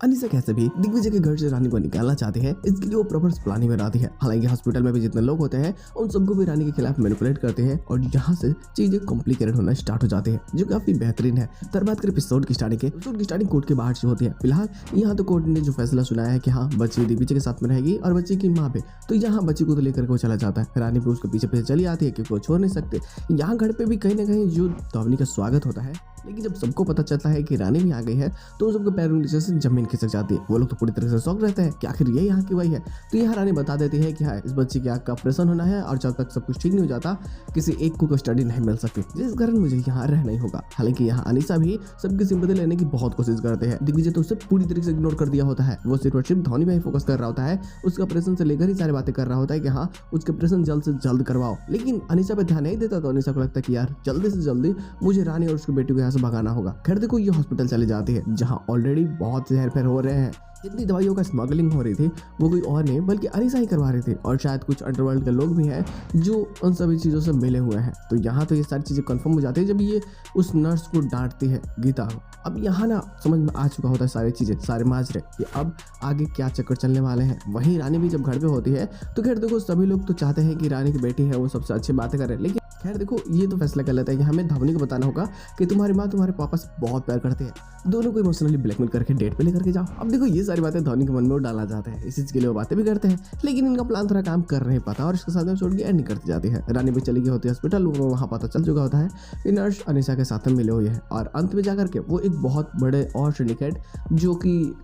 अनीसा कैसे भी दिग्विजय के घर से रानी को निकालना चाहते हैं, इसके लिए वो प्रॉपर प्लानिंग बनाती है। हालांकि हॉस्पिटल में भी जितने लोग होते हैं उन सबको भी रानी के खिलाफ मैनिपुलेट करते हैं और यहाँ से चीजें कॉम्प्लिकेटेड होना स्टार्ट हो जाती है, जो काफी बेहतरीन है। तर बात करें एपिसोड की स्टार्टिंग कोर्ट के बाहर से होती है। फिलहाल यहाँ तो कोर्ट ने जो फैसला सुनाया है कि हाँ बच्ची दिग्विजय के साथ में रहेगी और बच्ची की माँ पे, तो यहाँ बच्ची को तो लेकर वो चला जाता है। रानी भी उसके पीछे पीछे चली आती है क्योंकि वो छोड़ नहीं सकते। यहाँ घर पे भी कहीं ना कहीं जो धवनी का स्वागत होता है, लेकिन जब सबको पता चलता है कि रानी भी आ गई है तो सबके पैरों नीचे से जमीन खिसक जाती है। वो लोग तो पूरी तरह से शॉक रहते हैं कि आखिर ये यहाँ की वही है। तो यहाँ रानी बता देती है कि हाँ इस बच्चे की आँख का ऑपरेशन होना है और जब तक सब कुछ ठीक नहीं हो जाता किसी एक को स्टडी नहीं मिल सकती, जिस कारण मुझे यहाँ रहना ही होगा। हालांकि यहाँ अनीसा भी सबकी सिंपैथी लेने की बहुत कोशिश करते हैं। दिग्विजय तो उसे पूरी तरीके से इग्नोर कर दिया होता है। वो सिर्फ धोनी पे ही फोकस कर रहा होता है, उसके ऑपरेशन से लेकर ही सारी बातें कर रहा होता है कि हाँ उसके ऑपरेशन जल्द से जल्द करवाओ। लेकिन अनीसा पे ध्यान नहीं देता, तो अनीसा को लगता है कि यार जल्दी से जल्दी मुझे रानी और उसकी बेटी को यहाँ से भगाना होगा। खैर देखो ये हॉस्पिटल चली जाती है जहाँ ऑलरेडी बहुत से हेरफेर हो रहे हैं। जितनी दवाइयों का स्मगलिंग हो रही थी वो कोई और नहीं बल्कि अनीसा ही करवा रही थी, और शायद कुछ अंडरवर्ल्ड के लोग भी हैं जो उन सभी चीज़ों से मिले हुए हैं। तो यहाँ तो ये सारी चीज़ें कंफर्म हो जाती है जब ये उस नर्स को डांटती है गीता को। अब यहाँ ना समझ में आ चुका होता है सारी चीज़ें, सारे माजरे कि अब आगे क्या चक्कर चलने वाले हैं। वहीं रानी भी जब घर पे होती है तो खैर देखो सभी लोग तो चाहते हैं कि रानी की बेटी है वो सबसे अच्छी बातें करे, लेकिन खैर देखो ये तो फैसला कर लेता है कि हमें धवनी को बताना होगा कि तुम्हारी माँ तुम्हारे पापा से बहुत प्यार करते हैं, दोनों को इमोशनली ब्लैकमेल करके डेट पे लेकर के जाओ। अब देखो ये सारी बातें धवनी के मन में वो डालना चाहते हैं, इस चीज के लिए वो बातें भी करते हैं, लेकिन इनका प्लान थोड़ा काम कर नहीं पाता और इसके साथ में छोड़ के एंडिंग करती जाती है। रानी भी चली गई होती है हॉस्पिटल, वहाँ पता चल चुका होता है कि नर्स अनीसा के साथ में मिले हुए हैं, और अंत में जाकर के वो एक बहुत बड़े और सिंडिकेट जो कि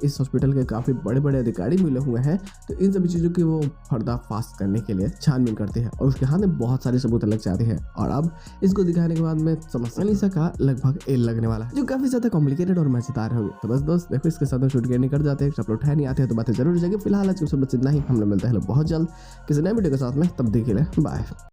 इस हॉस्पिटल के काफी बड़े बड़े अधिकारी मिले हुए हैं, तो इन सभी चीजों की वो पर्दाफाश करने के लिए छानबीन करते हैं और उसके हाथ में बहुत सारे सबूत लग जाते हैं। और अब इसको दिखाने के बाद में समझ अनीसा का लगभग एल लगने वाला है, जो काफी ज्यादा कॉम्प्लिकेटेड और मजेदार होगी। तो बस दोस्त देखो इसके साथ शूट करने कर जाते हैं, अपलोड है नहीं आते हैं तो बातें जरूर जाएगी। फिलहाल आज के सब बच्चे इतना ही, हम लोग मिलते हैं बहुत जल्द किसी नए वीडियो के साथ में, तब देखिए बाय।